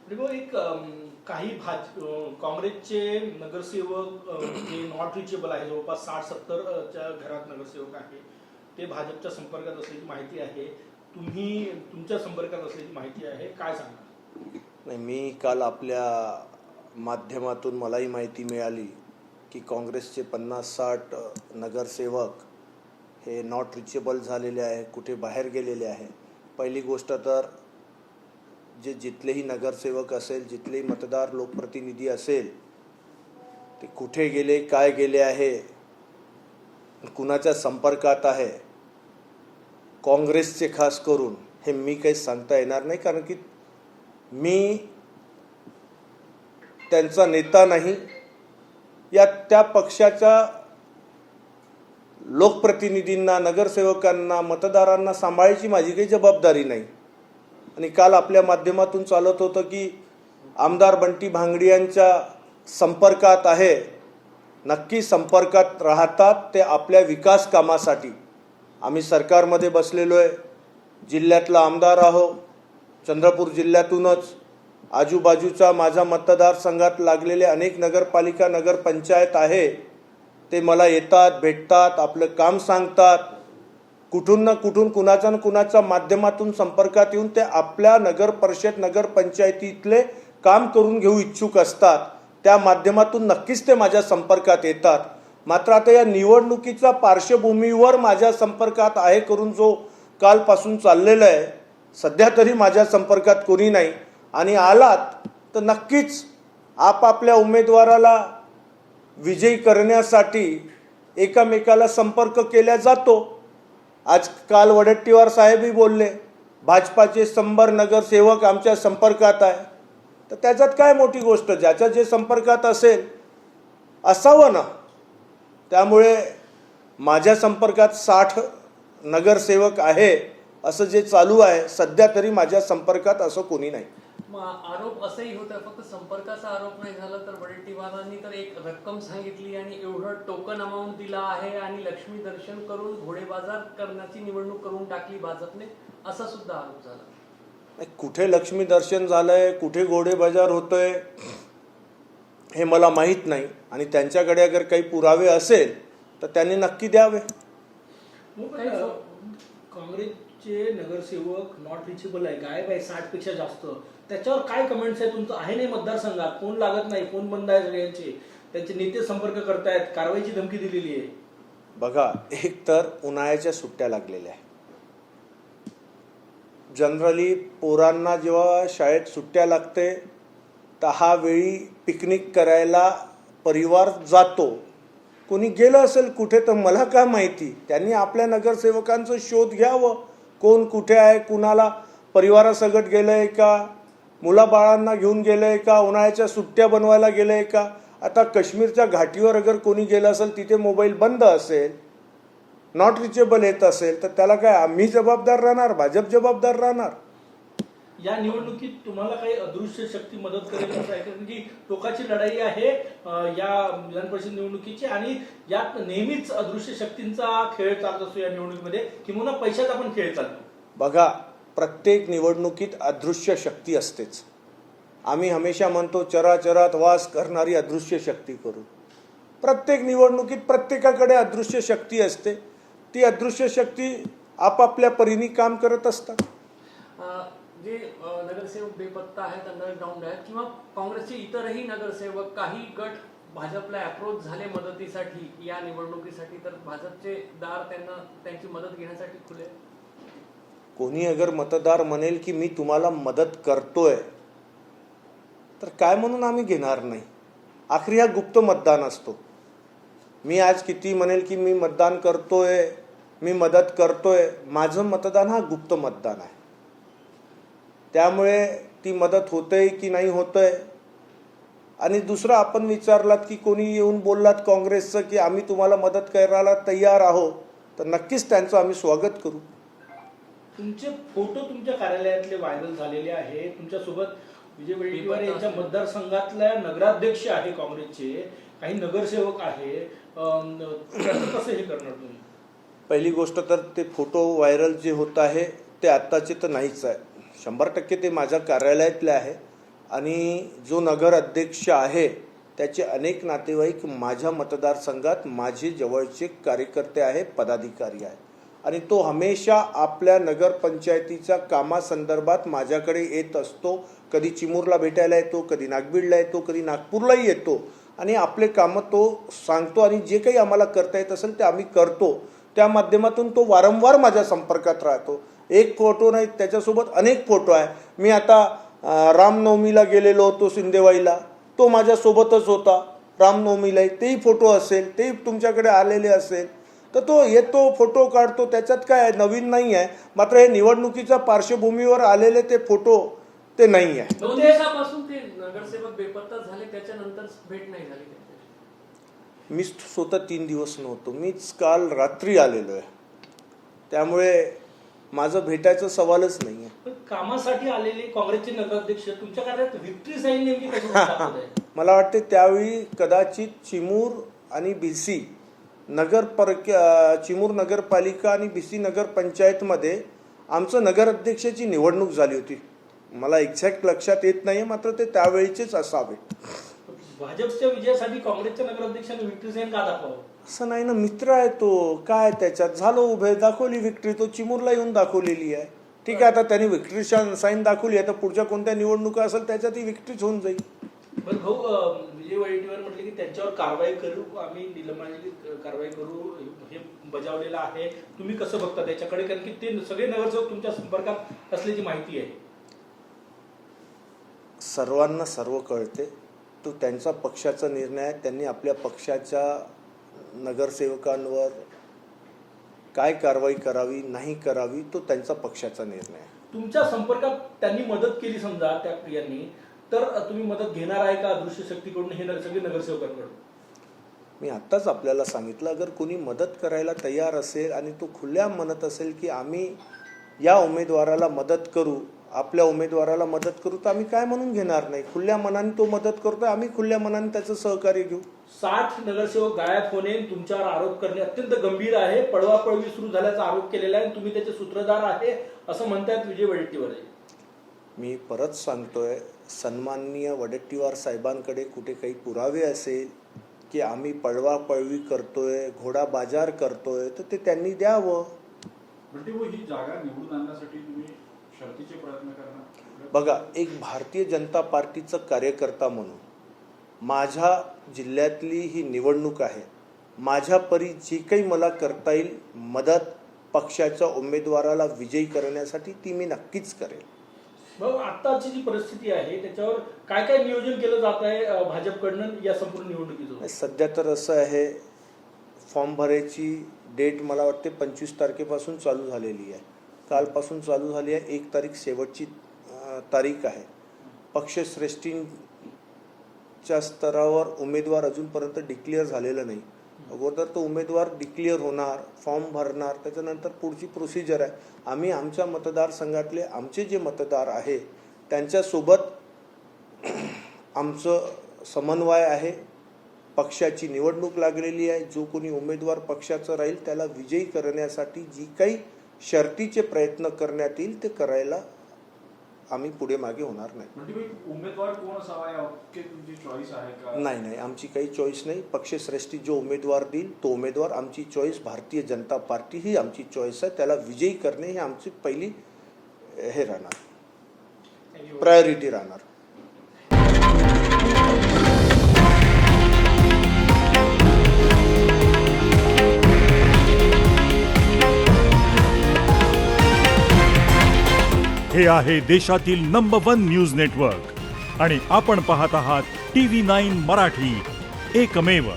एक काही काँग्रेसचे नगरसेवक जे नॉट रिचेबल आहे, जवळपास 60-70 च्या घरात नगरसेवक आहे, ते भाजपच्या संपर्कात असल्याची माहिती आहे. तुम्ही तुमच्या संपर्कात असल्याची माहिती आहे, काय सांगा? नाही, मी काल आपल्या माध्यमातून मलाही माहिती मिळाली की काँग्रेसचे 50-60 नगरसेवक हे नॉट रिचेबल झालेले आहे, कुठे बाहेर गेलेले आहे. पहिली गोष्ट तर जिथलेही नगरसेवक असेल, जिथलेही मतदार लोकप्रतिनिधी असेल, ते कुठे गेले, काय गेले आहे, कुणाच्या संपर्कात आहे, काँग्रेसचे खास करून हे मी काही सांगता येणार नाही, कारण की मी त्यांचा नेता नाही, या त्या पक्षाच्या लोकप्रतिनिधींना, नगरसेवकांना, मतदारांना सांभाळायची माझी काही जबाबदारी नाही. आणि काल आपल्या माध्यमातून चालत होतं की आमदार बंटी भांगडियांच्या संपर्कात आहे. नक्की संपर्कात राहतात ते आपल्या विकास कामासाठी. आम्ही सरकारमध्ये बसलेलो आहे, जिल्ह्यातला आमदार आहो, चंद्रपूर जिल्ह्यातूनच आजूबाजूच्या माझ्या मतदारसंघात लागलेले अनेक नगरपालिका, नगरपंचायत आहे, ते मला येतात, भेटतात, आपलं काम सांगतात. कुठून ना कुठून, कुणाच्या ना कुणाच्या माध्यमातून संपर्कात येऊन ते आपल्या नगर परिषद, नगरपंचायतीतले काम करून घेऊ इच्छुक असतात. त्या माध्यमातून नक्कीच ते माझ्या संपर्कात येतात. मात्र आता या निवडणुकीच्या पार्श्वभूमीवर माझ्या संपर्कात आहे करून जो कालपासून चाललेला आहे, सध्या तरी माझ्या संपर्कात कोणी नाही. आणि आलात तर नक्कीच आपापल्या उमेदवाराला विजयी करण्यासाठी एकामेकाला संपर्क केला जातो. आज काल वडेट्टीवार साहेबही बोलले, भाजपाचे 100 नगरसेवक आमच्या संपर्कात आहे. तर त्याच्यात काय मोठी गोष्ट, ज्याच्या जे संपर्कात असेल असावं ना. त्यामुळे माझ्या संपर्कात 60 नगरसेवक आहे असं जे चालू आहे, सध्या तरी माझ्या संपर्कात असं कोणी नाही. आरोप असंही होता, फक्त संपर्काचा आरोप नाही झाला तर वडेट्टीवारांनी तर एक रक्कम सांगितली आणि एवढं टोकन अमाऊंट दिला आहे आणि लक्ष्मी दर्शन करून घोडे बाजार करण्याची निवडणूक करून टाकली भाजपने, असा सुद्धा आरोप झाला. कुठे लक्ष्मी दर्शन झालंय, कुठे घोडे बाजार होतोय हे मला माहीत नाही. आणि त्यांच्याकडे अगर काही पुरावे असेल तर त्यांनी नक्की द्यावे. काँग्रेसचे नगरसेवक नॉट रिचेबल आहे, गायब आहे 60 पेक्षा जास्त, त्याच्यावर काय कमेंट्स आहे? तुमचं आहे नाही मतदारसंघात, फोन लागत नाही, फोन बंद आहे सगळ्यांचे, त्यांचे नेते संपर्क करतायत, कारवाईची धमकी दिलेली आहे. बघा, एक तर उन्हाळ्याच्या सुट्ट्या लागलेल्या आहे. जनरली पोरांना जेव्हा शाळेत सुट्ट्या लागते तर हा वेळी पिकनिक करायला परिवार जातो. कोणी गेलं असेल कुठे तर मला काय माहिती, त्यांनी आपल्या नगरसेवकांचा शोध घ्यावं, कोण कुठे आहे, कुणाला परिवारासकट गेलंय का, मुलाबाळांना घेऊन गेलंय का, उन्हाळ्याच्या सुट्ट्या बनवायला गेलंय का. आता काश्मीरच्या घाटीवर अगर कोणी गेलं असेल, तिथे मोबाईल बंद असेल, नॉट रिचेबल येत असेल, तर त्याला काय आम्ही जबाबदार राहणार, भाजप जबाबदार राहणार? या निवडणुकीत तुम्हाला काही अदृश्य शक्ती मदत करेल असं आहे? कारण की टोकाची लढाई आहे या विधान परिषद निवडणुकीची, आणि यात नेहमीच अदृश्य शक्तींचा खेळ चालत असतो या निवडणुकीमध्ये, किंवा पैशाचा पण खेळ चालतो. बघा, प्रत्येक निवडणुकीत अदृश्य शक्ती असतेच. आम्ही हमेशा म्हणतो चराचरात वास करणारी अदृश्य शक्ती करू. प्रत्येक निवडणुकीत प्रत्येकाकडे अदृश्य शक्ती असते. ती अदृश्य शक्ती आपापल्या परीने काम करत असतात. जे नगरसेवक बेपत्ता आहेत, अंडरग्राऊंड आहेत, किंवा काँग्रेसचे इतरही नगरसेवक, काही गट भाजपला अप्रोच झाले मदतीसाठी या निवडणुकीसाठी, तर भाजपचे दार त्यांना त्यांची मदत घेण्यासाठी खुले. कोणी अगर मतदार म्हणेल की मी तुम्हाला मदत करतोय, तर काय म्हणून आम्ही घेणार नाही? आखरी हा गुप्त मतदान असतो. मी आज किती म्हणेल की मी मतदान करतोय, मी मदत करतोय, माझं मतदान हा गुप्त मतदान आहे. त्यामुळे ती मदत होतंय की नाही होतंय. आणि दुसरं, आपण विचारलात की कोणी येऊन बोललात काँग्रेसचं की आम्ही तुम्हाला मदत करायला तयार आहोत, तर नक्कीच त्यांचं आम्ही स्वागत करू. तुमचे फोटो तुमच्या कार्यालयातले व्हायरल झालेले आहे. तुमच्यासोबत विजय वडेट्टीवार यांच्या मतदारसंघातल्या नगराध्यक्ष आहे काँग्रेसचे, काही नगरसेवक आहे, कसं हे करणार तुम्ही? पहिली गोष्ट तर ते फोटो व्हायरल जे होत आहे ते आत्ताचे तर नाहीच आहे. 100% ते माझ्या कार्यालयातले आहे. आणि जो नगर अध्यक्ष आहे त्याचे अनेक नातेवाईक माझ्या मतदारसंघात माझे जवळचे कार्यकर्ते आहे, पदाधिकारी आहे आणि तो हमेशा आपल्या नगरपंचायतीच्या कामासंदर्भात माझ्याकडे येत असतो. कधी चिमूरला भेटायला येतो, कधी नागबीडला येतो, कधी नागपूरलाही येतो आणि आपले कामं तो सांगतो आणि जे काही आम्हाला करता येत असेल ते आम्ही करतो. त्या माध्यमातून तो वारंवार माझ्या संपर्कात राहतो. एक फोटो नाही, त्याच्यासोबत अनेक फोटो आहे. मी आता रामनवमीला गेलेलो होतो सिंदेवाईला, तो माझ्यासोबतच होता रामनवमीलाही. तेही फोटो असेल, तेही तुमच्याकडे आलेले असेल, तर तो येतो, फोटो काढतो. त्याच्यात काय आहे, नवीन नाही आहे. मात्र हे निवडणुकीच्या पार्श्वभूमीवर आलेले ते फोटो ते नाही आहे. 2 दिवसापासून ते नगरसेवक बेपत्ता झाले, त्याच्यानंतर भेट नाही झाली त्यांच्याशी. मी स्वतः 3 दिवस नव्हतो, मीच काल रात्री आलेलो आहे. त्यामुळे माझं भेटायचं सवालच नाही आहे. पण कामासाठी आलेले काँग्रेसचे नगराध्यक्ष तुमच्या कार्यात व्हिक्टरी साईन नेमकी कशी दाखवत आहे? मला वाटते त्यावेळी कदाचित चिमूर आणि BC चिमूर नगरपालिका आणि BC नगरपंचायतमध्ये आमचं नगराध्यक्षाची निवडणूक झाली होती. मला एक्झॅक्ट लक्षात येत नाही, मात्र ते त्यावेळीचेच असावे. भाजपच्या विजयासाठी काँग्रेसच्या नगराध्यक्षांनी व्हिक्टरी साईन का दाखवावं? असं नाही ना, मित्र आहे तो. काय त्याच्यात झालं उभे, दाखवली विक्ट्री. तो चिमूरला येऊन दाखवलेली आहे. ठीक आहे, आता त्यांनी विक्ट्री साईन दाखवली आहे, तर पुढच्या कोणत्या निवडणुका असेल त्याच्यात ही विक्ट्रीच होऊन जाईल. पण भाऊ, विजय वडेट्टीवार म्हटले की त्यांच्यावर कारवाई करू, आम्ही निलंबनाची कारवाई करू, हे बजावलेलं आहे. तुम्ही कसं बघता त्याच्याकडे? कारण की ते सगळे नगरसेवक तुमच्या संपर्कात असल्याची माहिती आहे. सर्वांना सर्व कळते. तो त्यांचा पक्षाचा निर्णय आहे. त्यांनी आपल्या पक्षाच्या नगरसेवकांवर काय कारवाई करावी नाही करावी तो त्यांचा पक्षाचा निर्णय आहे. तुमच्या संपर्कात त्यांनी मदत केली समजा त्या यांनी, तर तुम्ही मदत घेणार आहे का दृश्य शक्तीकडून, हे सगळे नगरसेवकांकडून? मी आत्ताच आपल्याला सांगितलं, अगर कोणी मदत करायला तयार असेल आणि तो खुल्या म्हणत असेल की आम्ही या उमेदवाराला मदत करू, आपल्या उमेदवाराला मदत करू, तर आम्ही काय म्हणून घेणार नाही. खुल्या मनाने तो मदत करतोय, आम्ही खुल्या मनाने त्याचं सहकार्य घेऊ. 60 नगरसेवक गायब होणे तुमच्यावर आरोप करणे अत्यंत गंभीर आहे. पळवापळवी सुरू झाल्याचा आरोप केलेला आहे. तुम्ही त्याचे सूत्रधार आहे असं म्हणतायत विजय वडेट्टीवार. मी परत सांगतोय, सन्माननीय वडेट्टीवार साहेबांकडे कुठे काही पुरावे असेल की आम्ही पळवापळवी करतोय, घोडा बाजार करतोय, तर ते त्यांनी द्यावं. ही जागा निवडून आणण्यासाठी तुम्ही शर्तीचे प्रयत्न करणार? बघा, एक भारतीय जनता पार्टीचा कार्यकर्ता म्हणून माझ्या जिल्ह्यातली ही निवडणूक आहे. माझ्या परी जी काही मला करता येईल मदत पक्षाच्या उमेदवाराला विजयी करण्यासाठी ती मी नक्कीच करेल. भाऊ, आताची जी परिस्थिती आहे त्याच्यावर काय काय नियोजन केलं जात आहे भाजपकडनं या संपूर्ण निवडणुकीचं? सध्या तर असं आहे, फॉर्म भरायची डेट मला वाटते 25 तारखेपासून चालू झालेली आहे. कालपासून चालू झाली आहे. 1 तारीख शेवटची तारीख आहे. पक्षश्रेष्ठींच्या स्तरावर उमेदवार अजूनपर्यंत डिक्लेअर झालेला नाही. अगोदर तो उमेदवार डिक्लेअर होणार, फॉर्म भरणार, त्याच्यानंतर पुढची प्रोसिजर आहे. आम्ही आमच्या मतदारसंघातले आमचे जे मतदार आहे त्यांच्यासोबत आमचं समन्वय आहे. पक्षाची निवडणूक लागलेली आहे. जो कोणी उमेदवार पक्षाचा राहील त्याला विजयी करण्यासाठी जी काही शर्तीचे प्रयत्न करण्यात येईल ते करायला आम्ही पुढे मागे होणार नाही. उमेदवार कोण असावा याबाबत तुमची चॉईस आहे का? नाही, आमची काही चॉईस नाही. पक्षश्रेष्ठी जो उमेदवार देईल तो उमेदवार आमची चॉईस. भारतीय जनता पार्टी ही आमची चॉईस आहे. त्याला विजयी करणे ही आमची पहिली हे राहणार, प्रायोरिटी राहणार. हे आहे देशातील नंबर 1 न्यूज नेटवर्क आणि आपण पाहत आहात TV9 मराठी, एकमेव.